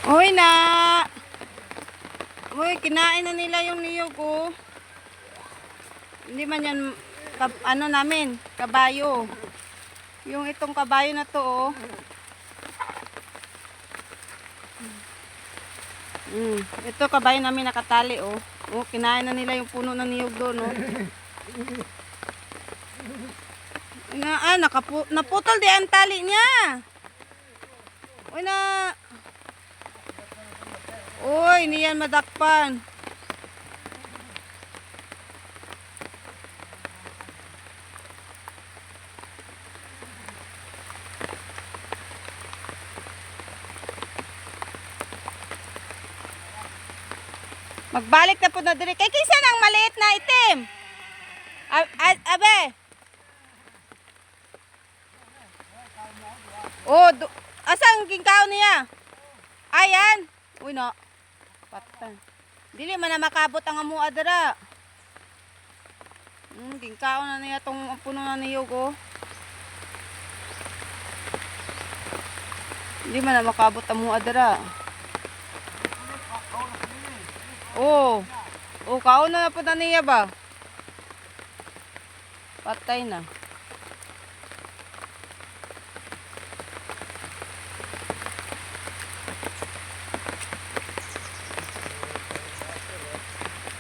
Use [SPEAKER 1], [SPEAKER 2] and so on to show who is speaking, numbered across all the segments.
[SPEAKER 1] Uy na! Uy, kinain na nila yung niyog oh. Hindi man yan, ano namin, kabayo. Yung itong kabayo na to oh. Ito kabayo namin nakatali oh. Oh, kinain na nila yung puno ng niyog doon oh. Naputol di ang tali niya. Uy na. Uy, hindi yan madakpan. Magbalik na po na dire. Kay kinsa nang maliit na itim? Abe. Oh, asang gingkaw niya? Ayan. Uy no. Patay. Dili man na makabot ang amua dira. Gingkaw na niya tong puno na niyog oh. Hindi man na makabot ang amua dira. Oh. Oh, kaon na po na niya ba? Patay na.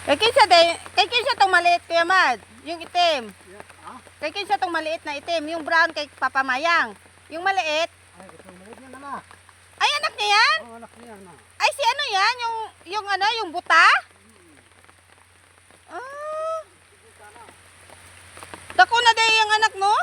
[SPEAKER 1] Kay kinsa tong maliit Kuya Mad? Yung itim. Kay kinsa tong maliit na itim, yung brown kay Papa Mayang. Yung maliit?
[SPEAKER 2] Ay, ito maliit na naman.
[SPEAKER 1] Ay anak niya yan?
[SPEAKER 2] Oo, anak niya na.
[SPEAKER 1] Ay si ano yan? Yung ano, yung buta? Ah. Dako na day yung anak no?